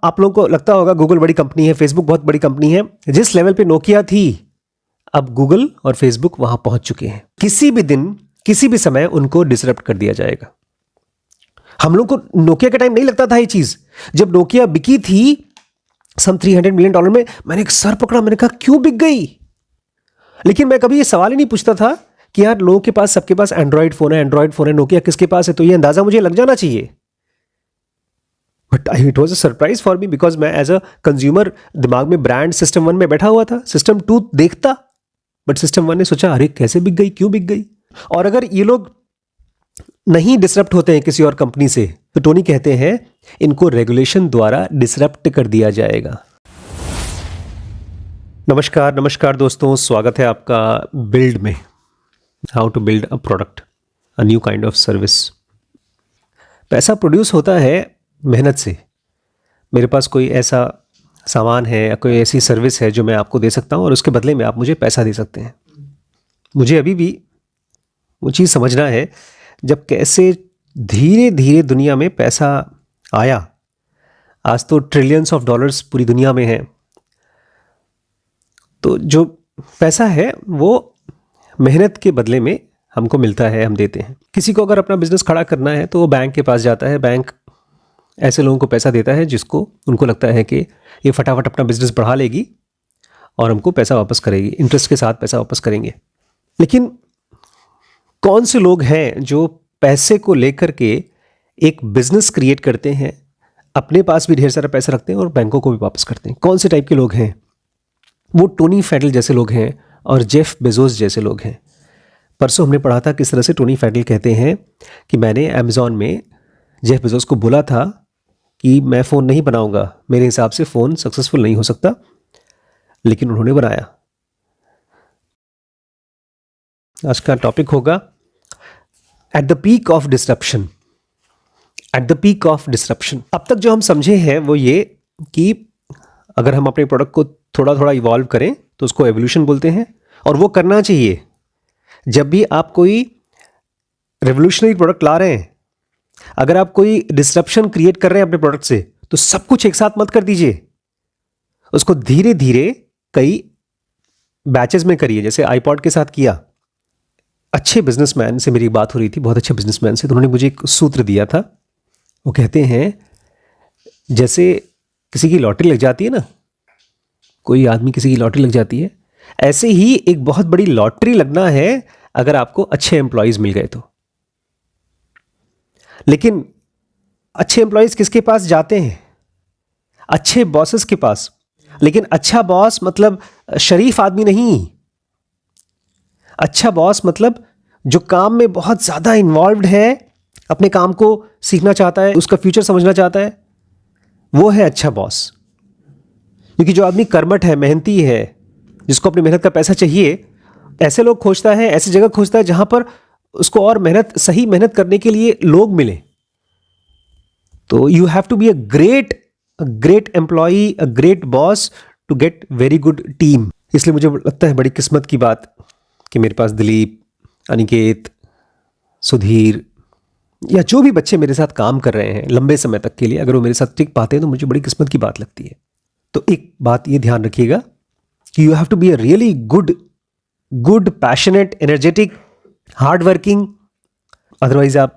आप लोगों को लगता होगा गूगल बड़ी कंपनी है, फेसबुक बहुत बड़ी कंपनी है। जिस लेवल पे नोकिया थी, अब गूगल और फेसबुक वहां पहुंच चुके हैं। किसी भी दिन, किसी भी समय उनको डिसरप्ट कर दिया जाएगा। हम लोग को नोकिया के टाइम नहीं लगता था ये चीज। जब नोकिया बिकी थी सम $300 मिलियन में, मैंने एक सर पकड़ा, मैंने कहा क्यों बिक गई। लेकिन मैं कभी ये सवाल ही नहीं पूछता था कि यार लोगों के पास, सबके पास एंड्रॉइड फोन है, नोकिया किसके पास है, तो ये अंदाजा मुझे लग जाना चाहिए। But it was a surprise for me, because मैं एज अ कंज्यूमर दिमाग में ब्रांड सिस्टम 1 में बैठा हुआ था, सिस्टम 2 देखता, बट सिस्टम 1 ने सोचा अरे कैसे बिक गई, क्यों बिक गई। और अगर ये लोग नहीं डिसरप्ट होते हैं किसी और कंपनी से, तो टोनी कहते हैं इनको रेगुलेशन द्वारा डिसरप्ट कर दिया जाएगा। नमस्कार दोस्तों, स्वागत है आपका बिल्ड में। How to build a product, a new kind of service. पैसा प्रोड्यूस होता है मेहनत से। मेरे पास कोई ऐसा सामान है या कोई ऐसी सर्विस है जो मैं आपको दे सकता हूँ और उसके बदले में आप मुझे पैसा दे सकते हैं। मुझे अभी भी वो चीज़ समझना है जब कैसे धीरे धीरे दुनिया में पैसा आया। आज तो ट्रिलियंस ऑफ डॉलर्स पूरी दुनिया में हैं। तो जो पैसा है वो मेहनत के बदले में हमको मिलता है, हम देते हैं। किसी को अगर अपना बिजनेस खड़ा करना है तो वो बैंक के पास जाता है। बैंक ऐसे लोगों को पैसा देता है जिसको उनको लगता है कि ये फटाफट अपना बिजनेस बढ़ा लेगी और हमको पैसा वापस करेगी, इंटरेस्ट के साथ पैसा वापस करेंगे। लेकिन कौन से लोग हैं जो पैसे को लेकर के एक बिजनेस क्रिएट करते हैं, अपने पास भी ढेर सारा पैसा रखते हैं और बैंकों को भी वापस करते हैं? कौन से टाइप के लोग हैं? वो टोनी फैडल जैसे लोग हैं और जेफ बेजोस जैसे लोग हैं। परसों हमने पढ़ा था किस तरह से टोनी फैडल कहते हैं कि मैंने अमेज़ॉन में जेफ बेजोस को बोला था कि मैं फ़ोन नहीं बनाऊंगा, मेरे हिसाब से फ़ोन सक्सेसफुल नहीं हो सकता, लेकिन उन्होंने बनाया। आज का टॉपिक होगा at the peak of disruption. At the peak of disruption. अब तक जो हम समझे हैं वो ये कि अगर हम अपने प्रोडक्ट को थोड़ा थोड़ा इवॉल्व करें तो उसको एवोल्यूशन बोलते हैं, और वो करना चाहिए। जब भी आप कोई रेवोल्यूशनरी प्रोडक्ट ला रहे हैं, अगर आप कोई डिसरप्शन क्रिएट कर रहे हैं अपने प्रोडक्ट से, तो सब कुछ एक साथ मत कर दीजिए। उसको धीरे धीरे कई बैचेस में करिए, जैसे आईपॉड के साथ किया। अच्छे बिजनेसमैन से मेरी बात हो रही थी, बहुत अच्छे बिजनेसमैन से, तो उन्होंने मुझे एक सूत्र दिया था। वो कहते हैं जैसे किसी की लॉटरी लग जाती है ना, कोई आदमी किसी की लॉटरी लग जाती है, ऐसे ही एक बहुत बड़ी लॉटरी लगना है अगर आपको अच्छे एम्प्लॉयज मिल गए तो। लेकिन अच्छे एम्प्लॉयज किसके पास जाते हैं? अच्छे बॉसेस के पास। लेकिन अच्छा बॉस मतलब शरीफ आदमी नहीं। अच्छा बॉस मतलब जो काम में बहुत ज्यादा इन्वॉल्व्ड है, अपने काम को सीखना चाहता है, उसका फ्यूचर समझना चाहता है, वो है अच्छा बॉस। क्योंकि जो आदमी कर्मठ है, मेहनती है, जिसको अपनी मेहनत का पैसा चाहिए, ऐसे लोग खोजता है, ऐसी जगह खोजता है जहां पर उसको और सही मेहनत करने के लिए लोग मिले। तो you have to be a great employee, a great boss to get very good team. इसलिए मुझे लगता है बड़ी किस्मत की बात कि मेरे पास दिलीप, अनिकेत, सुधीर या जो भी बच्चे मेरे साथ काम कर रहे हैं लंबे समय तक के लिए, अगर वो मेरे साथ टिक पाते हैं तो मुझे बड़ी किस्मत की बात लगती है। तो एक बात ये ध्यान रखिएगा कि you have to be a really good passionate, energetic, hard working. Otherwise आप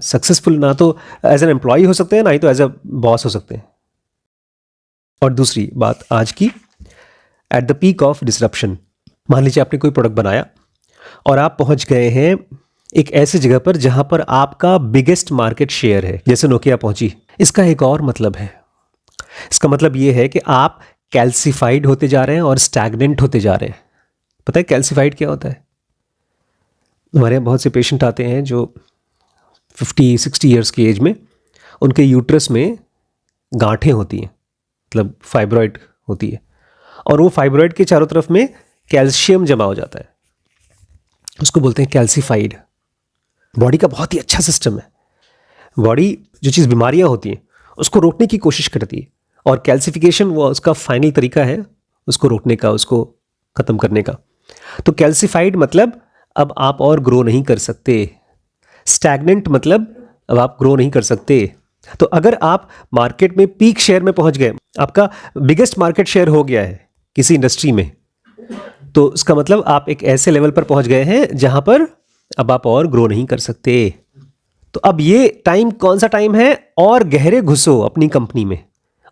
सक्सेसफुल ना तो एज एन एम्प्लॉय हो सकते हैं, ना ही तो एज अ बॉस हो सकते हैं। और दूसरी बात आज की, at the peak of disruption. मान लीजिए आपने कोई प्रोडक्ट बनाया और आप पहुंच गए हैं एक ऐसी जगह पर जहां पर आपका बिगेस्ट मार्केट शेयर है, जैसे नोकिया पहुंची। इसका एक और मतलब है। इसका मतलब यह है कि आप कैल्सिफाइड होते जा रहे हैं और स्टैग्नेंट होते जा रहे हैं। पता है कैल्सिफाइड क्या होता है? हमारे यहाँ बहुत से पेशेंट आते हैं जो 50-60 ईयर्स की एज में, उनके यूट्रस में गांठें होती हैं, मतलब फाइब्रॉइड होती है, और वो फाइब्रॉइड के चारों तरफ में कैल्शियम जमा हो जाता है, उसको बोलते हैं कैल्सिफाइड। बॉडी का बहुत ही अच्छा सिस्टम है। बॉडी जो चीज़ बीमारियां होती हैं उसको रोकने की कोशिश करती है, और कैल्सिफिकेशन वो उसका फाइनल तरीका है उसको रोकने का, उसको ख़त्म करने का। तो कैल्सिफाइड मतलब अब आप और ग्रो नहीं कर सकते। स्टैग्नेंट मतलब अब आप ग्रो नहीं कर सकते। तो अगर आप मार्केट में पीक शेयर में पहुंच गए, आपका बिगेस्ट मार्केट शेयर हो गया है किसी इंडस्ट्री में, तो इसका मतलब आप एक ऐसे लेवल पर पहुंच गए हैं जहां पर अब आप और ग्रो नहीं कर सकते। तो अब ये टाइम कौन सा टाइम है? और गहरे घुसो अपनी कंपनी में।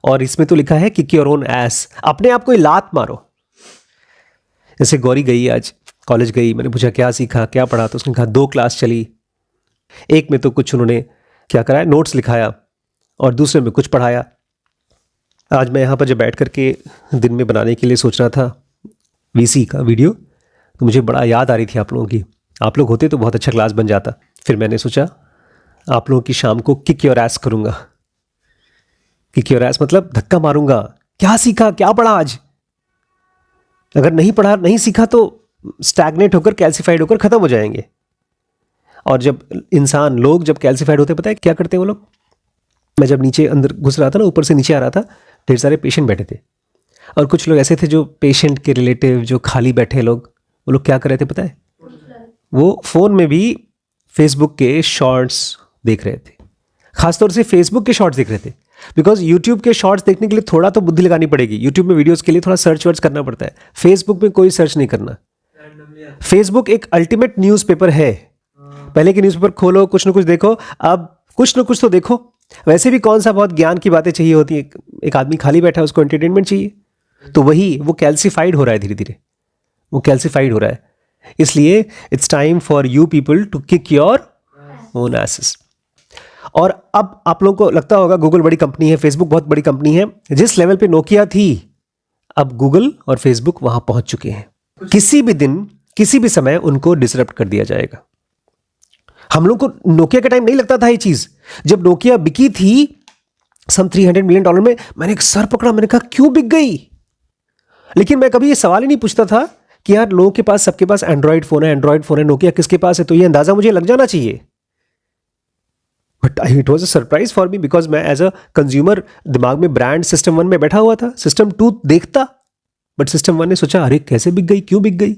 और इसमें तो लिखा है किक योर ओन एस, अपने आप को ही लात मारो। जैसे गौरी गई आज कॉलेज गई, मैंने पूछा क्या सीखा क्या पढ़ा, तो उसने कहा 2 क्लास चली। एक में तो कुछ उन्होंने क्या कराया, नोट्स लिखाया, और दूसरे में कुछ पढ़ाया। आज मैं यहाँ पर जब बैठ करके दिन में बनाने के लिए सोच रहा था वीसी का वीडियो, तो मुझे बड़ा याद आ रही थी आप लोगों की। आप लोग होते तो बहुत अच्छा क्लास बन जाता। फिर मैंने सोचा आप लोगों की शाम को किक योर एस करूँगा। किक योर एस मतलब धक्का मारूंगा। क्या सीखा क्या पढ़ा आज? अगर नहीं पढ़ा नहीं सीखा तो स्टैग्नेट होकर कैल्सिफाइड होकर खत्म हो जाएंगे। और जब लोग जब कैल्सिफाइड होते, पता है क्या करते हैं वो लोग? मैं जब नीचे अंदर घुस रहा था ना, ऊपर से नीचे आ रहा था, ढेर सारे पेशेंट बैठे थे, और कुछ लोग ऐसे थे जो पेशेंट के रिलेटिव, जो खाली बैठे लोग, वो लोग क्या कर रहे थे पता है? वो फ़ोन में भी फेसबुक के शॉर्ट्स देख रहे थे। खासतौर से फेसबुक के शॉर्ट्स देख रहे थे, बिकॉज यूट्यूब के शॉर्ट्स देखने के लिए थोड़ा तो बुद्धि लगानी पड़ेगी। यूट्यूब में वीडियोस के लिए थोड़ा सर्च वर्च करना पड़ता है, फेसबुक में कोई सर्च नहीं करना। फेसबुक एक अल्टीमेट न्यूज़पेपर है। पहले के न्यूज़पेपर खोलो, कुछ ना कुछ देखो, अब कुछ ना कुछ तो देखो। वैसे भी कौन सा बहुत ज्ञान की बातें चाहिए होती है, एक आदमी खाली बैठा है उसको एंटरटेनमेंट चाहिए, तो वही वो कैल्सिफाइड हो रहा है, धीरे धीरे वो कैल्सिफाइड हो रहा है। इसलिए it's time for you people to kick your own asses. और अब आप लोगों को लगता होगा गूगल बड़ी कंपनी है, फेसबुक बहुत बड़ी कंपनी है। जिस लेवल पे नोकिया थी, अब गूगल और फेसबुक वहां पहुंच चुके हैं। किसी भी दिन किसी भी समय उनको डिसरप्ट कर दिया जाएगा। हम लोग को नोकिया के टाइम नहीं लगता था ये चीज। जब नोकिया बिकी थी सम $300 मिलियन में, मैंने एक सर पकड़ा, मैंने कहा क्यों बिक गई? लेकिन मैं कभी ये सवाल ही नहीं पूछता था कि यार लोगों के पास, सबके पास एंड्रॉइड फोन है, नोकिया किसके पास है? तो ये अंदाजा मुझे लग जाना चाहिए। But it was a surprise for me, because मैं एज अ कंज्यूमर दिमाग में ब्रांड सिस्टम 1 में बैठा हुआ था, सिस्टम 2 देखता, बट सिस्टम 1 ने सोचा अरे कैसे बिक गई, क्यों बिक गई?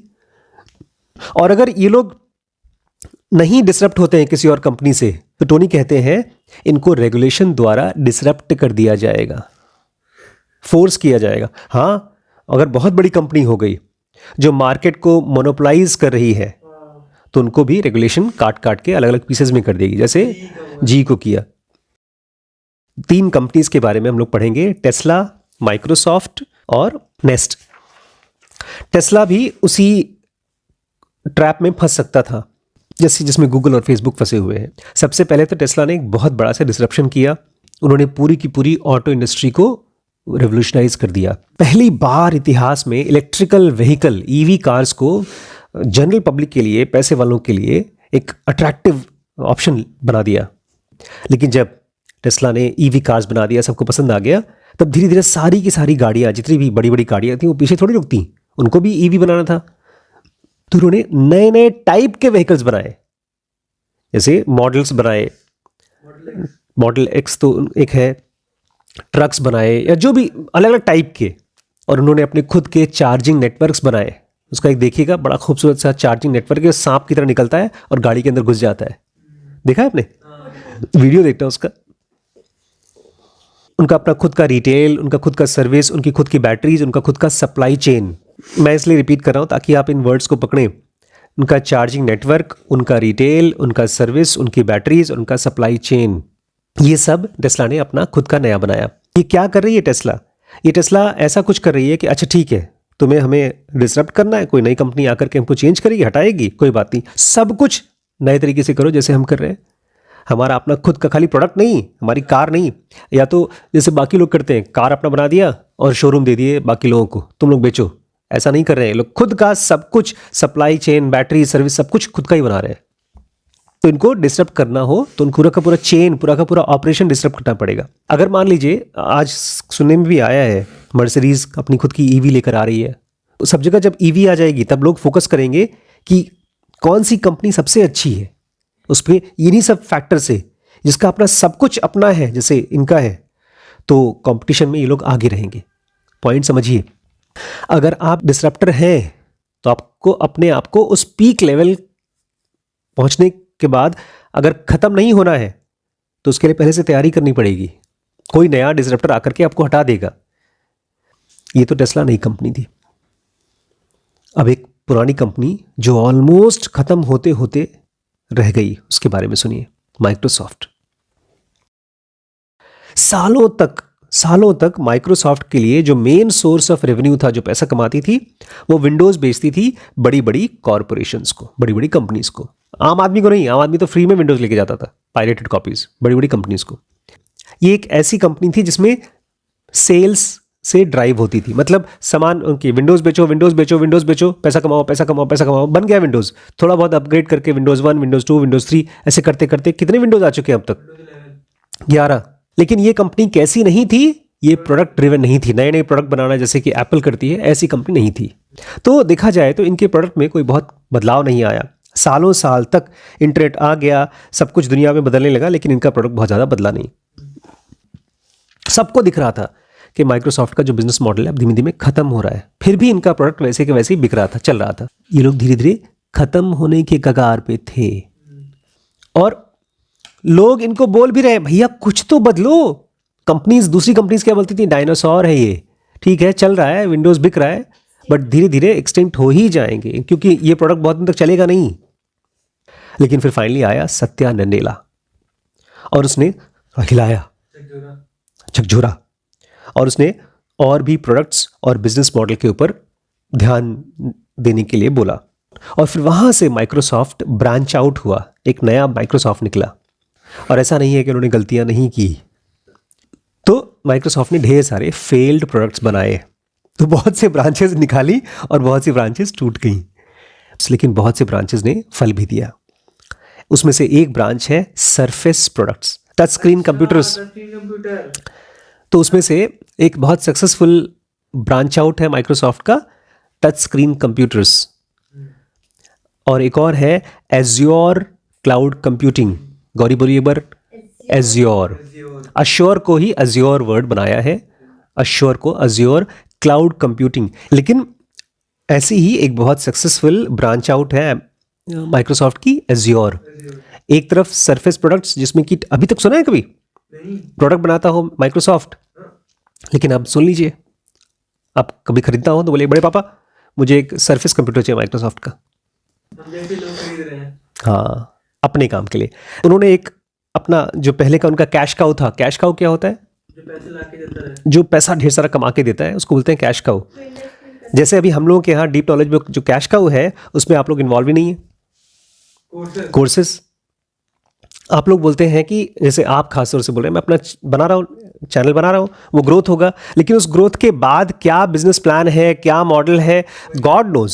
और अगर ये लोग नहीं डिसरप्ट होते हैं किसी और कंपनी से, तो टोनी कहते हैं इनको रेगुलेशन द्वारा डिसरप्ट कर दिया जाएगा, फोर्स किया जाएगा। हाँ, अगर बहुत बड़ी कंपनी हो गई जो मार्केट को मोनोपोलाइज कर रही है, तो उनको भी रेगुलेशन काट काट के अलग अलग पीसेस में कर देगी, जैसे जी को किया। 3 कंपनीज के बारे में हम लोग पढ़ेंगे, टेस्ला, माइक्रोसॉफ्ट और नेस्ट। टेस्ला भी उसी ट्रैप में फंस सकता था जैसे जिसमें गूगल और फेसबुक फंसे हुए हैं। सबसे पहले तो टेस्ला ने एक बहुत बड़ा सा डिसरप्शन किया। उन्होंने पूरी की पूरी ऑटो इंडस्ट्री को रेवोल्यूशनाइज कर दिया। पहली बार इतिहास में इलेक्ट्रिकल व्हीकल, ईवी कार्स को जनरल पब्लिक के लिए, पैसे वालों के लिए एक अट्रैक्टिव ऑप्शन बना दिया। लेकिन जब टेस्ला ने ईवी कार्स बना दिया, सबको पसंद आ गया, तब धीरे धीरे सारी की सारी गाड़ियाँ, जितनी भी बड़ी बड़ी गाड़ियाँ थी, वो पीछे थोड़ी रुकती, उनको भी ईवी बनाना था। तो उन्होंने नए नए टाइप के व्हीकल्स बनाए, जैसे मॉडल्स बनाए, मॉडल एक्स तो एक है, ट्रक्स बनाए, या जो भी अलग अलग टाइप के। और उन्होंने अपने खुद के चार्जिंग नेटवर्क्स बनाए। उसका एक देखिएगा, बड़ा खूबसूरत सा चार्जिंग नेटवर्क है, सांप की तरह निकलता है और गाड़ी के अंदर घुस जाता है। देखा है आपने? वीडियो देखना उसका। उनका अपना खुद का रिटेल, उनका खुद का सर्विस, उनकी खुद की बैटरीज, उनका खुद का सप्लाई चेन। मैं इसलिए रिपीट कर रहा हूं ताकि आप इन वर्ड्स को पकड़ें। उनका चार्जिंग नेटवर्क, उनका रिटेल, उनका सर्विस, उनकी बैटरीज, उनका सप्लाई चेन, ये सब टेस्ला ने अपना खुद का नया बनाया। ये क्या कर रही है टेस्ला? ये टेस्ला ऐसा कुछ कर रही है कि अच्छा ठीक है, तुम्हें हमें डिसरप्ट करना है, कोई नई कंपनी आकर के हमको चेंज करेगी, हटाएगी, कोई बात नहीं, सब कुछ नए तरीके से करो जैसे हम कर रहे हैं। हमारा अपना खुद का खाली प्रोडक्ट नहीं, हमारी कार नहीं, या तो जैसे बाकी लोग करते हैं, कार अपना बना दिया और शोरूम दे दिए बाकी लोगों को, तुम लोग बेचो। ऐसा नहीं कर रहे हैं लोग, खुद का सब कुछ, सप्लाई चेन, बैटरी, सर्विस, सब कुछ खुद का ही बना रहे हैं। तो इनको डिस्टर्ब करना हो तो पूरा का पूरा चेन, पूरा का पूरा ऑपरेशन डिस्टर्ब करना पड़ेगा। अगर मान लीजिए, आज सुनने में भी आया है मर्सिडीज अपनी खुद की ईवी लेकर आ रही है, तो सब जगह जब ईवी आ जाएगी तब लोग फोकस करेंगे कि कौन सी कंपनी सबसे अच्छी है, उस पर इन्हीं सब फैक्टर से, जिसका अपना सब कुछ अपना है जैसे इनका है, तो कंपटीशन में ये लोग आगे रहेंगे। पॉइंट समझिए। अगर आप डिसरप्टर हैं तो आपको अपने आप को उस पीक लेवल पहुंचने के बाद अगर खत्म नहीं होना है तो उसके लिए पहले से तैयारी करनी पड़ेगी। कोई नया डिसरप्टर आकर के आपको हटा देगा। ये तो टेस्ला नई कंपनी थी। अब एक पुरानी कंपनी जो ऑलमोस्ट खत्म होते होते रह गई, उसके बारे में सुनिए, माइक्रोसॉफ्ट। सालों तक माइक्रोसॉफ्ट के लिए जो मेन सोर्स ऑफ रेवेन्यू था, जो पैसा कमाती थी, वो विंडोज बेचती थी बड़ी बड़ी कॉरपोरेशंस को, बड़ी बड़ी कंपनीज को। आम आदमी को नहीं, आम आदमी तो फ्री में विंडोज लेके जाता था, पायरेटेड कॉपीज, बड़ी बड़ी कंपनीज को। ये एक ऐसी कंपनी थी जिसमें सेल्स से ड्राइव होती थी, मतलब सामान उनकी, विंडोज बेचो विंडोज बेचो विंडोज बेचो, पैसा कमाओ पैसा कमाओ पैसा कमाओ, बन गया विंडोज। थोड़ा बहुत अपग्रेड करके विंडोज 1, विंडोज 2, विंडोज 3, ऐसे करते करते कितने विंडोज आ चुके हैं अब तक? 11। लेकिन ये कंपनी कैसी नहीं थी, ये प्रोडक्ट ड्रिवन नहीं थी। नए नए प्रोडक्ट बनाना जैसे कि एप्पल करती है, ऐसी कंपनी नहीं थी। तो देखा जाए तो इनके प्रोडक्ट में कोई बहुत बदलाव नहीं आया। सालों साल तक इंटरनेट आ गया, सब कुछ दुनिया में बदलने लगा, लेकिन इनका प्रोडक्ट बहुत ज़्यादा बदला नहीं। सबको दिख रहा था कि माइक्रोसॉफ्ट का जो बिजनेस मॉडल है अब धीमे धीमे खत्म हो रहा है, फिर भी इनका प्रोडक्ट वैसे के वैसे ही बिक रहा था, चल रहा था। ये लोग धीरे धीरे खत्म होने के कगार पे थे और लोग इनको बोल भी रहे, भैया कुछ तो बदलो। कंपनीज, दूसरी कंपनीज क्या बोलती थी, डायनासोर है ये, ठीक है चल रहा है, विंडोज बिक रहा है, बट धीरे धीरे एक्सटिंक्ट हो ही जाएंगे क्योंकि ये प्रोडक्ट बहुत दिन तक चलेगा नहीं। लेकिन फिर फाइनली आया सत्या नडेला और उसने हिलाया झकझोरा, और उसने और भी प्रोडक्ट्स और बिजनेस मॉडल के ऊपर ध्यान देने के लिए बोला। और फिर वहां से माइक्रोसॉफ्ट ब्रांच आउट हुआ, एक नया माइक्रोसॉफ्ट निकला। और ऐसा नहीं है कि उन्होंने गलतियां नहीं की, तो माइक्रोसॉफ्ट ने ढेर सारे फेल्ड प्रोडक्ट्स बनाए, तो बहुत से ब्रांचेस निकाली और बहुत सी ब्रांचेस टूट गई, लेकिन बहुत से ब्रांचेस ने फल भी दिया। उसमें से एक ब्रांच है surface products, touch screen computers. तो उसमें से एक बहुत सक्सेसफुल ब्रांच आउट है माइक्रोसॉफ्ट का टच स्क्रीन कंप्यूटर्स, और एक और है एज्योर क्लाउड कंप्यूटिंग। गौरी बोलिए एक बार, एज्योर। अश्योर को ही अज्योर वर्ड बनाया है, अश्योर को अज्योर क्लाउड कंप्यूटिंग। लेकिन ऐसी ही एक बहुत सक्सेसफुल ब्रांच आउट है माइक्रोसॉफ्ट की, एज्योर। एक तरफ सरफेस प्रोडक्ट्स, जिसमें कि अभी तक सुना है कभी प्रोडक्ट बनाता हो माइक्रोसॉफ्ट, लेकिन अब सुन लीजिए, आप कभी खरीदता हो तो बोले बड़े पापा मुझे एक सरफेस कंप्यूटर चाहिए माइक्रोसॉफ्ट का। हम जैसे लोग खरीद रहे हैं। हाँ, अपने काम के लिए। उन्होंने एक अपना जो पहले का उनका कैश काउ था, कैश काउ क्या होता है? जो पैसे ला के देता है, जो पैसा ढेर सारा कमा के देता है, उसको बोलते हैं कैश काउ। जैसे अभी हम लोगों के यहाँ डीप नॉलेज में जो कैश काउ है, उसमें आप लोग इन्वॉल्व ही नहीं है। कोर्सेस आप लोग बोलते हैं कि जैसे आप खास तौर से बोल रहे हैं, मैं अपना बना रहा हूँ, चैनल बना रहा हूँ, वो ग्रोथ होगा, लेकिन उस ग्रोथ के बाद क्या बिजनेस प्लान है, क्या मॉडल है, गॉड नोज।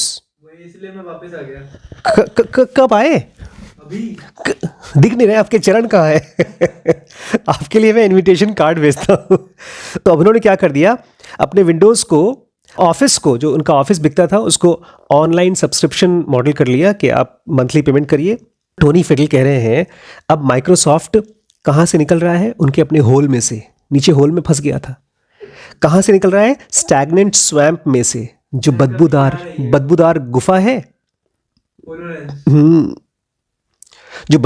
इसलिए मैं वापस आ गया। कब आए? अभी दिख नहीं रहे, आपके चरण कहाँ है? आपके लिए मैं इनविटेशन कार्ड भेजता हूँ। तो अब उन्होंने क्या कर दिया, अपने विंडोज़ को, ऑफिस को, जो उनका ऑफिस बिकता था उसको ऑनलाइन सब्सक्रिप्शन मॉडल कर लिया कि आप मंथली पेमेंट करिए। टोनी फेडल कह रहे हैं अब माइक्रोसॉफ्ट कहाँ से निकल रहा है, उनके अपने होल में से, नीचे होल में फंस गया था। कहाँ से निकल रहा है? स्टैग्नेंट स्वैम्प में से, जो बदबूदार गुफा है, जो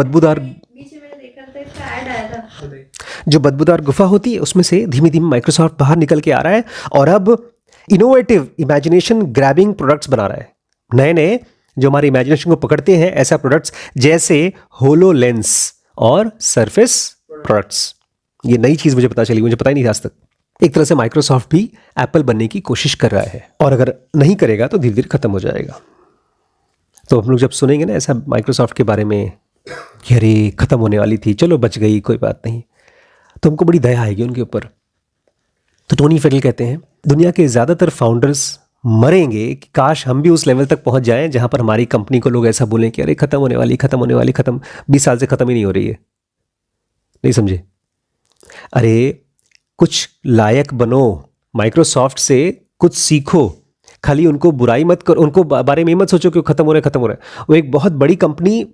बदबूदार गुफा होती है, उसमें से धीमे धीमे माइक्रोसॉफ्ट बाहर निकल के आ रहा है और अब इनोवेटिव, इमेजिनेशन ग्रैबिंग प्रोडक्ट्स बना रहा है। नए नए जो हमारे इमेजिनेशन को पकड़ते हैं, ऐसा प्रोडक्ट्स जैसे होलोलेंस और सरफेस प्रोडक्ट्स। ये नई चीज़ मुझे पता चली, मुझे पता ही नहीं था आज तक। एक तरह से माइक्रोसॉफ्ट भी एप्पल बनने की कोशिश कर रहा है, और अगर नहीं करेगा तो धीरे धीरे खत्म हो जाएगा। तो हम लोग जब सुनेंगे ना ऐसा माइक्रोसॉफ्ट के बारे में कि अरे खत्म होने वाली थी, चलो बच गई, कोई बात नहीं, तो हमको बड़ी दया आएगी उनके ऊपर। तो टोनी फेडल कहते हैं दुनिया के ज़्यादातर फाउंडर्स मरेंगे कि काश हम भी उस लेवल तक पहुंच जाएं जहां पर हमारी कंपनी को लोग ऐसा बोलें कि अरे खत्म होने वाली, खत्म होने वाली, खत्म 20 साल से खत्म ही नहीं हो रही है। नहीं समझे? अरे कुछ लायक बनो, माइक्रोसॉफ्ट से कुछ सीखो, खाली उनको बुराई मत करो, उनको बारे में मत सोचो कि खत्म हो रहा है। वो एक बहुत बड़ी कंपनी,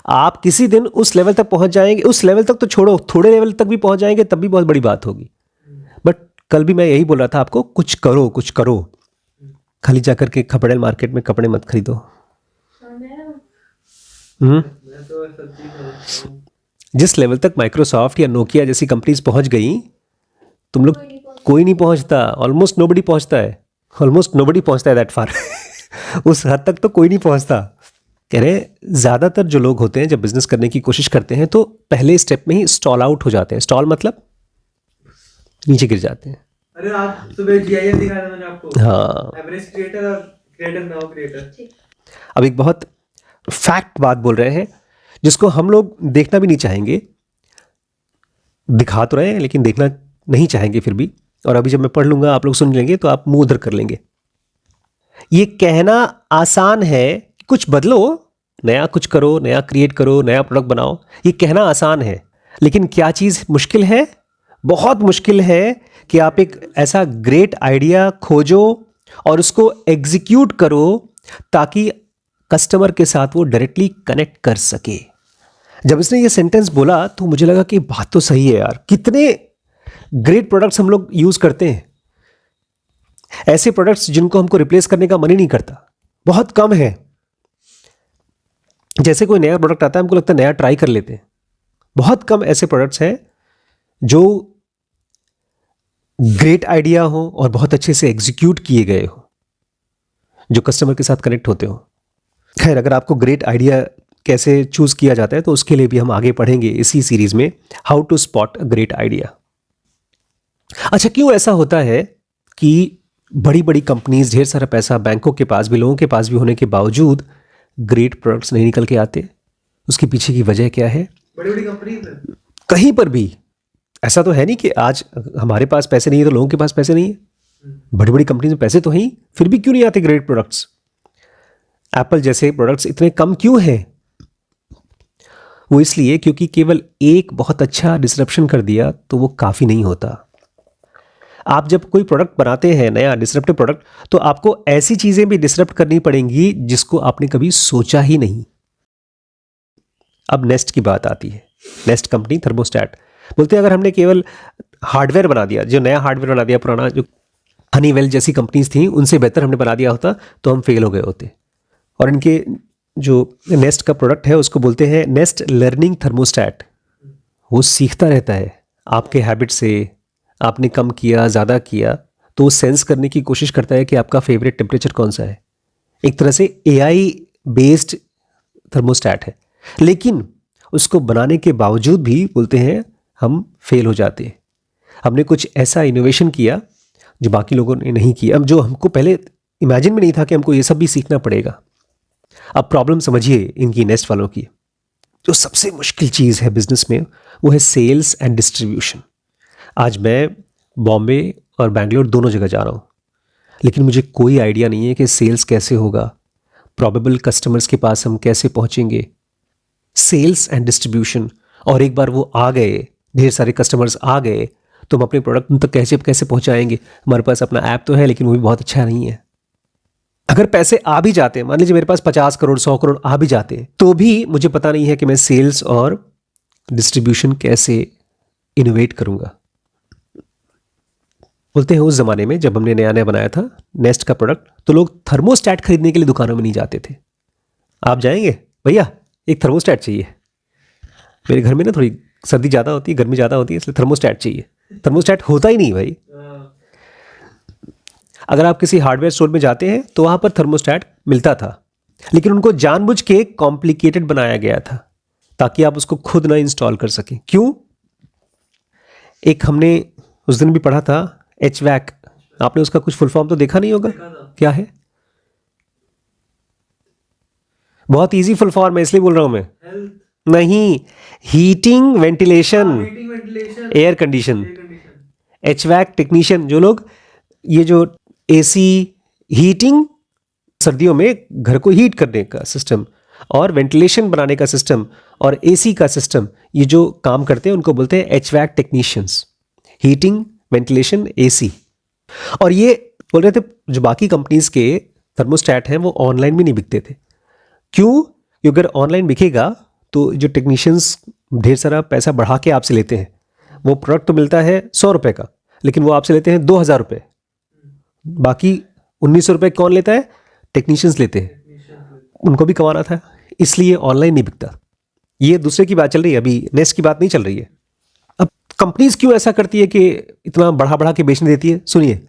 आप किसी दिन उस लेवल तक पहुंच जाएंगे। उस लेवल तक तो छोड़ो, थोड़े लेवल तक भी पहुंच जाएंगे तब भी बहुत बड़ी बात होगी। बट कल भी मैं यही बोल रहा था आपको, कुछ करो, कुछ करो, खाली जाकर के खपड़ेल मार्केट में कपड़े मत खरीदो। जिस लेवल तक माइक्रोसॉफ्ट या नोकिया जैसी कंपनीज पहुंच गई, तुम लोग कोई नहीं पहुंचता, ऑलमोस्ट नोबडी पहुंचता है दैट फार उस हद तक तो कोई नहीं पहुंचता। कह रहे ज़्यादातर जो लोग होते हैं जब बिजनेस करने की कोशिश करते हैं तो पहले स्टेप में ही स्टॉल आउट हो जाते हैं। स्टॉल मतलब नीचे गिर जाते हैं। अरे आज सुबह जीआईएफ दिखाया था मैंने आपको। हाँ, एवरेस्ट क्रिएटर और क्रिएटर नाउ क्रिएटर। अब एक बहुत फैक्ट बात बोल रहे हैं जिसको हम लोग देखना भी नहीं चाहेंगे, दिखा तो रहे हैं लेकिन देखना नहीं चाहेंगे फिर भी, और अभी जब मैं पढ़ लूंगा आप लोग सुन लेंगे तो आप मुंह उधर कर लेंगे। ये कहना आसान है कि कुछ बदलो, नया कुछ करो, नया क्रिएट करो, नया प्रोडक्ट बनाओ, ये कहना आसान है, लेकिन क्या चीज़ मुश्किल है? बहुत मुश्किल है कि आप एक ऐसा ग्रेट आइडिया खोजो और उसको एग्जीक्यूट करो ताकि कस्टमर के साथ वो डायरेक्टली कनेक्ट कर सके। जब इसने ये सेंटेंस बोला तो मुझे लगा कि बात तो सही है यार, कितने ग्रेट प्रोडक्ट्स हम लोग यूज़ करते हैं, ऐसे प्रोडक्ट्स जिनको हमको रिप्लेस करने का मन ही नहीं करता, बहुत कम है। जैसे कोई नया प्रोडक्ट आता है हमको लगता है नया ट्राई कर लेते हैं, बहुत कम ऐसे प्रोडक्ट्स हैं जो ग्रेट आइडिया हो और बहुत अच्छे से एग्जीक्यूट किए गए हो, जो कस्टमर के साथ कनेक्ट होते हो। खैर, अगर आपको ग्रेट आइडिया कैसे चूज किया जाता है तो उसके लिए भी हम आगे पढ़ेंगे इसी सीरीज में, how to spot a great idea. अच्छा, क्यों ऐसा होता है कि बड़ी बड़ी कंपनीज, ढेर सारा पैसा बैंकों के पास भी, लोगों के पास भी होने के बावजूद ग्रेट प्रोडक्ट्स नहीं निकल के आते? उसके पीछे की वजह क्या है? बड़ी बड़ी कंपनीज है। कहीं पर भी ऐसा तो है नहीं कि आज हमारे पास पैसे नहीं है तो लोगों के पास पैसे नहीं है। बड़ी बड़ी कंपनीज में पैसे तो हैं ही, फिर भी क्यों नहीं आते ग्रेट प्रोडक्ट्स? एप्पल जैसे प्रोडक्ट्स इतने कम क्यों हैं? वो इसलिए क्योंकि केवल एक बहुत अच्छा डिसरप्शन कर दिया तो वो काफ़ी नहीं होता। आप जब कोई प्रोडक्ट बनाते हैं, नया डिसरप्टिव प्रोडक्ट, तो आपको ऐसी चीज़ें भी डिसरप्ट करनी पड़ेंगी जिसको आपने कभी सोचा ही नहीं। अब नेस्ट की बात आती है। नेस्ट कंपनी थर्मोस्टेट बोलते हैं अगर हमने केवल हार्डवेयर बना दिया, जो नया हार्डवेयर बना दिया, पुराना जो हनीवेल जैसी कंपनीज थी उनसे बेहतर हमने बना दिया होता तो हम फेल हो गए होते। और इनके जो नेस्ट का प्रोडक्ट है उसको बोलते हैं नेस्ट लर्निंग थर्मोस्टेट। वो सीखता रहता है आपके हैबिट से, आपने कम किया, ज़्यादा किया, तो वो सेंस करने की कोशिश करता है कि आपका फेवरेट टेम्परेचर कौन सा है। एक तरह से एआई बेस्ड थर्मोस्टेट है, लेकिन उसको बनाने के बावजूद भी बोलते हैं हम फेल हो जाते हैं। हमने कुछ ऐसा इनोवेशन किया जो बाकी लोगों ने नहीं किया, अब जो हमको पहले इमेजिन में नहीं था कि हमको ये सब भी सीखना पड़ेगा। अब प्रॉब्लम समझिए इनकी, नेस्ट वालों की। जो सबसे मुश्किल चीज़ है बिजनेस में वो है सेल्स एंड डिस्ट्रीब्यूशन। आज मैं बॉम्बे और बैंगलोर दोनों जगह जा रहा हूँ, लेकिन मुझे कोई आइडिया नहीं है कि सेल्स कैसे होगा, प्रॉबेबल कस्टमर्स के पास हम कैसे पहुँचेंगे। सेल्स एंड डिस्ट्रीब्यूशन, और एक बार वो आ गए, ढेर सारे कस्टमर्स आ गए, तो हम अपने प्रोडक्ट उन तक कैसे पहुँचाएंगे? हमारे पास अपना ऐप तो है लेकिन वो भी बहुत अच्छा नहीं है। अगर पैसे आ भी जाते हैं, मान लीजिए मेरे पास 50 करोड़ 100 करोड़ आ भी जाते हैं, तो भी मुझे पता नहीं है कि मैं सेल्स और डिस्ट्रीब्यूशन कैसे इनोवेट करूंगा। बोलते हैं उस ज़माने में जब हमने नया नया बनाया था नेस्ट का प्रोडक्ट, तो लोग थर्मोस्टेट खरीदने के लिए दुकानों में नहीं जाते थे। आप जाएंगे, भैया एक थर्मोस्टेट चाहिए, मेरे घर में ना थोड़ी सर्दी ज़्यादा होती है, गर्मी ज़्यादा होती है, इसलिए थर्मोस्टेट चाहिए। थर्मोस्टेट होता ही नहीं भाई। अगर आप किसी हार्डवेयर स्टोर में जाते हैं तो वहाँ पर थर्मोस्टेट मिलता था, लेकिन उनको जानबूझ के कॉम्प्लिकेटेड बनाया गया था ताकि आप उसको खुद ना इंस्टॉल कर सकें। क्यों? एक हमने उस दिन भी पढ़ा था HVAC, आपने उसका कुछ फुल फॉर्म तो देखा नहीं होगा, क्या है? बहुत इजी फुल फॉर्म है, इसलिए बोल रहा हूं मैं। नहीं, heating ventilation air condition. HVAC technician, जो लोग ये जो AC हीटिंग, सर्दियों में घर को हीट करने का सिस्टम और वेंटिलेशन बनाने का सिस्टम और AC का सिस्टम, ये जो काम करते हैं उनको बोलते हैं HVAC technicians. Heating, ventilation, AC। और ये बोल रहे थे जो बाकी कंपनीज के थर्मोस्टेट हैं वो ऑनलाइन भी नहीं बिकते थे। क्यों? क्योंकि अगर ऑनलाइन बिकेगा तो जो टेक्नीशियंस ढेर सारा पैसा बढ़ा के आपसे लेते हैं, वो प्रोडक्ट तो मिलता है 100 रुपये का, लेकिन वो आपसे लेते हैं 2000 रुपये। बाकी 1900 रुपये कौन लेता है? टेक्नीशियंस लेते हैं, उनको भी कमाना था, इसलिए ऑनलाइन नहीं बिकता। ये दूसरे की बात चल रही है, अभी नेस्ट की बात नहीं चल रही है। अब कंपनीज क्यों ऐसा करती है कि इतना बढ़ा बढ़ा के बेचने देती है? सुनिए,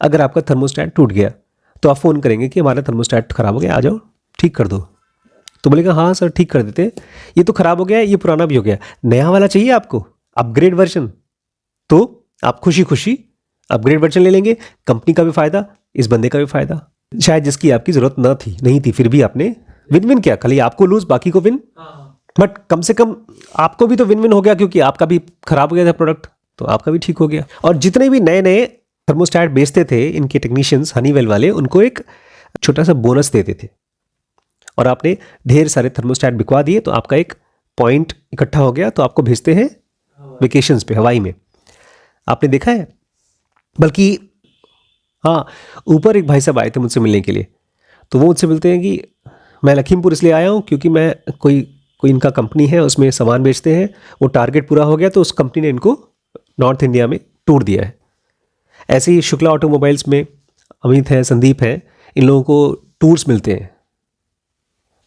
अगर आपका थर्मोस्टेट टूट गया तो आप फ़ोन करेंगे कि हमारा थर्मोस्टेट ख़राब हो गया, आ जाओ ठीक कर दो। तो बोलेगा हाँ सर ठीक कर देते, ये तो ख़राब हो गया, ये पुराना भी हो गया, नया वाला चाहिए आपको, अपग्रेड वर्जन। तो आप खुशी खुशी अपग्रेड वर्जन ले लेंगे, कंपनी का भी फ़ायदा, इस बंदे का भी फ़ायदा। शायद जिसकी आपकी ज़रूरत नहीं थी, फिर भी आपने विन विन किया, खाली आपको लूज बाकी को विन। बट कम से कम आपको भी तो विन विन हो गया, क्योंकि आपका भी खराब हो गया था प्रोडक्ट, तो आपका भी ठीक हो गया। और जितने भी नए नए थर्मोस्टेट बेचते थे इनके टेक्नीशियंस, हनीवेल वाले, उनको एक छोटा सा बोनस देते थे। और आपने ढेर सारे थर्मोस्टेट बिकवा दिए तो आपका एक पॉइंट इकट्ठा हो गया, तो आपको भेजते हैं वेकेशंस पे हवाई में। आपने देखा है? बल्कि हाँ, ऊपर एक भाई साहब आए थे मुझसे मिलने के लिए, तो वो मुझसे मिलते हैं कि मैं लखीमपुर इसलिए आया हूँ क्योंकि मैं कोई इनका कंपनी है, उसमें सामान बेचते हैं, वो टारगेट पूरा हो गया तो उस कंपनी ने इनको नॉर्थ इंडिया में टूर दिया है। ऐसे ही शुक्ला ऑटोमोबाइल्स में अमित है, संदीप है, इन लोगों को टूर्स मिलते हैं,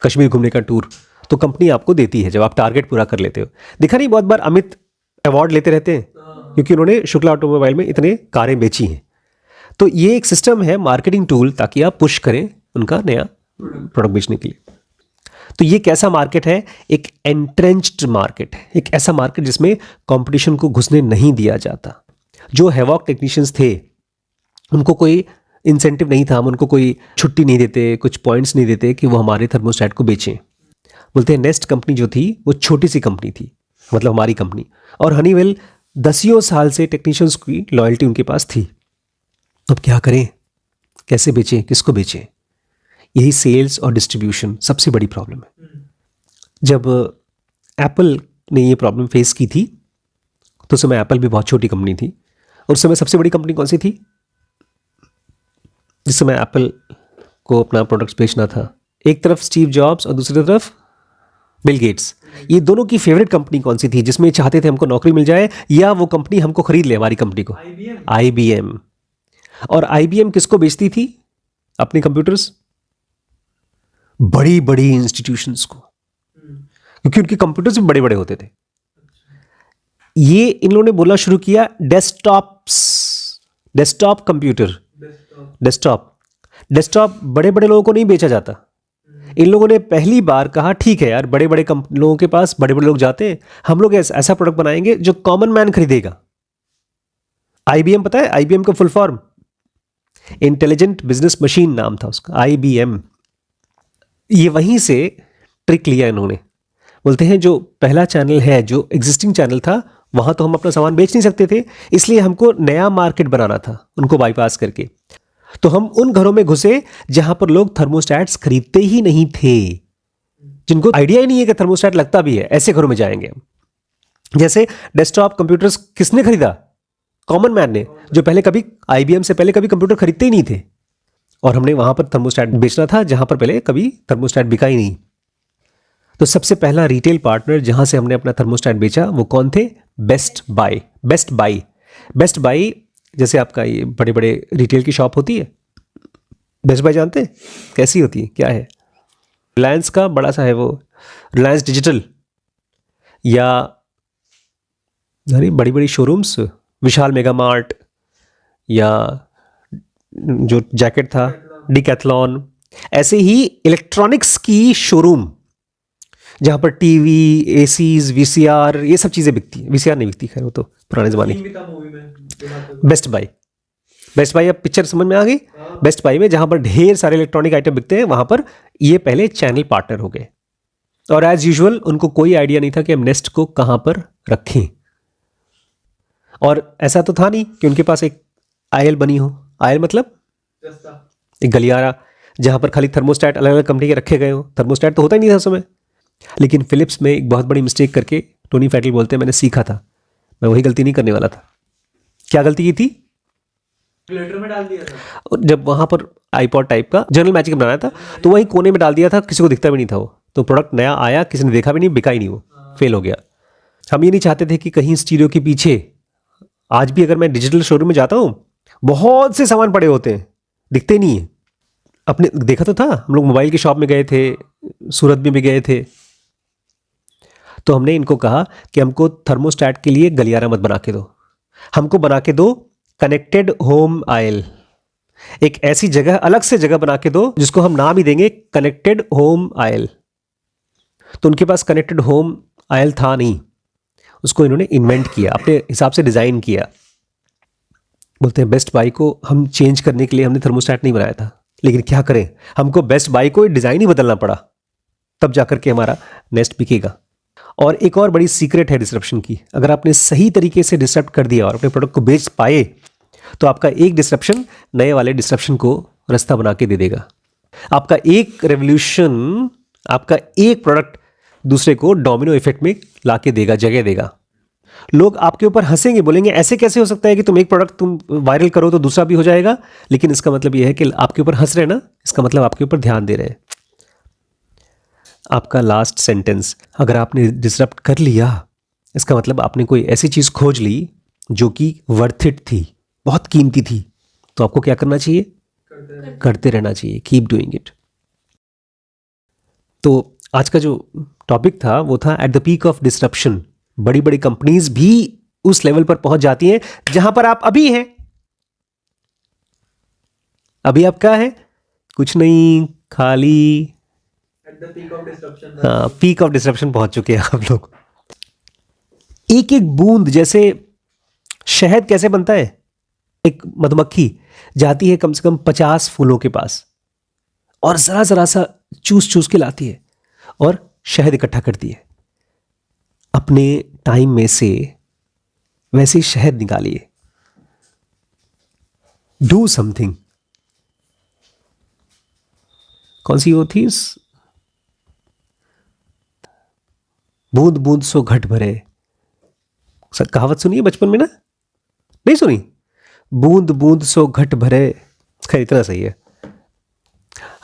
कश्मीर घूमने का टूर, तो कंपनी आपको देती है जब आप टारगेट पूरा कर लेते हो। देखा नहीं, बहुत बार अमित अवार्ड लेते रहते हैं क्योंकि उन्होंने शुक्ला ऑटोमोबाइल में इतने कारें बेची हैं। तो ये एक सिस्टम है, मार्केटिंग टूल, ताकि आप पुश करें उनका नया प्रोडक्ट बेचने के लिए। तो ये कैसा मार्केट है? एक एंट्रेंच्ड मार्केट है, एक ऐसा मार्केट जिसमें कंपटीशन को घुसने नहीं दिया जाता। जो हैवॉक टेक्नीशियंस थे उनको कोई इंसेंटिव नहीं था, हम उनको कोई छुट्टी नहीं देते, कुछ पॉइंट्स नहीं देते कि वो हमारे थर्मोस्टेट को बेचें। बोलते हैं नेस्ट कंपनी जो थी वो छोटी सी कंपनी थी, मतलब हमारी कंपनी, और हनीवेल दसियों साल से टेक्नीशियंस की लॉयल्टी उनके पास थी। अब क्या करें, कैसे बेचें, किसको बेचें? यही सेल्स और डिस्ट्रीब्यूशन सबसे बड़ी प्रॉब्लम है। जब एप्पल ने ये प्रॉब्लम फेस की थी तो उस समय एप्पल भी बहुत छोटी कंपनी थी, और उस समय सबसे बड़ी कंपनी कौन सी थी जिस समय एप्पल को अपना प्रोडक्ट्स बेचना था? एक तरफ स्टीव जॉब्स और दूसरी तरफ बिल गेट्स। ये दोनों की फेवरेट कंपनी कौन सी थी जिसमें चाहते थे हमको नौकरी मिल जाए या वो कंपनी हमको खरीद ले, हमारी कंपनी को? IBM। और IBM किसको बेचती थी अपने कंप्यूटर्स? बड़ी बड़ी इंस्टीट्यूशंस को, क्योंकि उनके कंप्यूटर्स भी बड़े बड़े होते थे। ये इन लोगों ने बोलना शुरू किया डेस्कटॉप कंप्यूटर, डेस्कटॉप बड़े बड़े लोगों को नहीं बेचा जाता। इन लोगों ने पहली बार कहा ठीक है यार, बड़े बड़े लोगों के पास बड़े बड़े लोग जाते हैं, हम लोग ऐसा प्रोडक्ट बनाएंगे जो कॉमन मैन खरीदेगा। IBM पता है IBM का full form? Intelligent business machine नाम था उसका, IBM। ये वहीं से ट्रिक लिया इन्होंने। बोलते हैं जो पहला चैनल है, जो एग्जिस्टिंग चैनल था, वहां तो हम अपना सामान बेच नहीं सकते थे, इसलिए हमको नया मार्केट बनाना था उनको बाईपास करके। तो हम उन घरों में घुसे जहां पर लोग थर्मोस्टेट्स खरीदते ही नहीं थे, जिनको आइडिया ही नहीं है कि थर्मोस्टेट लगता भी है, ऐसे घरों में जाएंगे हम। जैसे डेस्कटॉप कंप्यूटर्स किसने खरीदा? कॉमन मैन ने, जो पहले कभी IBM से पहले कभी कंप्यूटर खरीदते ही नहीं थे। और हमने वहां पर थर्मोस्टेट बेचना था जहां पर पहले कभी थर्मोस्टेट बिका ही नहीं। तो सबसे पहला रिटेल पार्टनर जहां से हमने अपना थर्मोस्टेट बेचा वो कौन थे? Best by. जैसे आपका ये बड़े बड़े रिटेल की शॉप होती है, बेस्ट बाय जानते हैं कैसी होती है, क्या है? रिलायंस का बड़ा सा है वो, रिलायंस डिजिटल, या बड़ी बड़ी शोरूम्स, विशाल मेगा मार्ट, या जो जैकेट था डिकैथलॉन। ऐसे ही इलेक्ट्रॉनिक्स की शोरूम जहां पर टीवी, ACs, VCR, ये सब चीजें बिकती हैं। VCR नहीं बिकती, खैर वो तो पुराने जमाने की। बेस्ट बाई, अब पिक्चर समझ में आ गई? बेस्ट बाई में जहां पर ढेर सारे इलेक्ट्रॉनिक आइटम बिकते हैं, वहां पर ये पहले चैनल पार्टनर हो गए। और एज यूजुअल उनको कोई आइडिया नहीं था कि हम नेस्ट को कहां पर रखें। और ऐसा तो था नहीं कि उनके पास एक आयल बनी हो। आयल मतलब एक गलियारा जहां पर खाली थर्मोस्टेट अलग अलग कंपनी के रखे गए हो। थर्मोस्टेट तो होता ही नहीं था उस समय। लेकिन फिलिप्स में एक बहुत बड़ी मिस्टेक करके टोनी फैटल बोलते हैं, मैंने सीखा था, मैं वही गलती नहीं करने वाला था। क्या गलती की थी? रेगुलेटर में डाल दिया था। और जब वहां पर आईपॉड टाइप का जनरल मैजिक बनाया था तो वही कोने में डाल दिया था, किसी को दिखता भी नहीं था वो। तो प्रोडक्ट नया आया, किसी ने देखा भी नहीं, बिका ही नहीं, वो फेल हो गया। हम ये नहीं चाहते थे कि कहीं स्टीरियो के पीछे, आज भी अगर मैं डिजिटल शोरूम में जाता हूं बहुत से सामान पड़े होते हैं, दिखते नहीं है। अपने देखा तो था, हम लोग मोबाइल की शॉप में गए थे, सूरत में भी गए थे, तो हमने इनको कहा कि हमको थर्मोस्टेट के लिए गलियारा मत बना के दो, हमको बना के दो कनेक्टेड होम आयल। एक ऐसी जगह, अलग से जगह बना के दो जिसको हम नाम ही देंगे कनेक्टेड होम आयल। तो उनके पास कनेक्टेड होम आयल था नहीं, उसको इन्होंने इन्वेंट किया, अपने हिसाब से डिज़ाइन किया। बोलते हैं बेस्ट बाय को हम चेंज करने के लिए हमने थर्मोस्टेट नहीं बनाया था, लेकिन क्या करें, हमको बेस्ट बाय को डिज़ाइन ही बदलना पड़ा, तब जाकर के हमारा नेस्ट बिकेगा। और एक और बड़ी सीक्रेट है डिसरप्शन की, अगर आपने सही तरीके से डिसरप्ट कर दिया और अपने प्रोडक्ट को बेच पाए तो आपका एक डिसरप्शन नए वाले डिसरप्शन को रास्ता बना के दे देगा। आपका एक रेवोल्यूशन, आपका एक प्रोडक्ट दूसरे को डोमिनो इफेक्ट में ला के देगा, जगह देगा। लोग आपके ऊपर हंसेंगे, बोलेंगे ऐसे कैसे हो सकता है कि तुम एक प्रोडक्ट तुम वायरल करो तो दूसरा भी हो जाएगा। लेकिन इसका मतलब यह है कि आपके ऊपर हंस रहे हैं ना, इसका मतलब आपके ऊपर ध्यान दे रहे हैं। आपका लास्ट सेंटेंस अगर आपने डिसरप्ट कर लिया, इसका मतलब आपने कोई ऐसी चीज़ खोज ली जो कि वर्थ इट थी, बहुत कीमती थी। तो आपको क्या करना चाहिए? करते रहना चाहिए, कीप डूइंग इट। तो आज का जो टॉपिक था वो था at the peak of disruption. बड़ी बड़ी कंपनीज भी उस लेवल पर पहुंच जाती हैं जहां पर आप अभी हैं। अभी आप क्या है? कुछ नहीं, खाली At the peak of disruption. हाँ, पीक ऑफ डिसरप्शन पहुंच चुके हैं आप लोग। एक एक बूंद, जैसे शहद कैसे बनता है, एक मधुमक्खी जाती है कम से कम 50 फूलों के पास और जरा जरा सा चूस चूस के लाती है और शहद इकट्ठा करती है। अपने टाइम में से वैसे ही शहद निकालिए, डू समथिंग। कौन सी वो थी, बूंद बूंद सो घट भरे, कहावत सुनी है बचपन में ना? नहीं सुनी? बूंद बूंद सो घट भरे। खैर इतना सही है।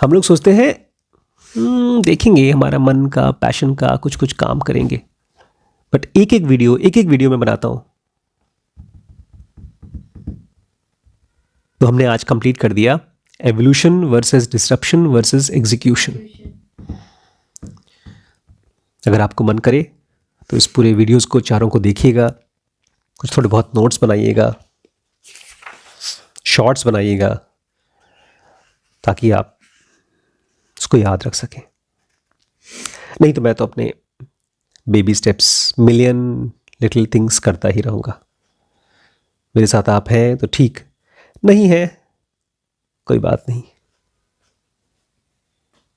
हम लोग सोचते हैं देखेंगे, हमारा मन का, पैशन का कुछ कुछ काम करेंगे, बट एक एक वीडियो में बनाता हूं। तो हमने आज कंप्लीट कर दिया evolution versus disruption versus execution. अगर आपको मन करे तो इस पूरे वीडियोस को चारों को देखिएगा, कुछ थोड़े बहुत नोट्स बनाइएगा, शॉर्ट्स बनाइएगा, ताकि आप उसको याद रख सकें। नहीं तो मैं तो अपने baby steps, million little things करता ही रहूँगा। मेरे साथ आप हैं तो ठीक, नहीं है कोई बात नहीं।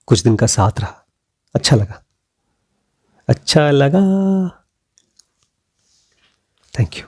कुछ दिन का साथ रहा, अच्छा लगा। Thank you.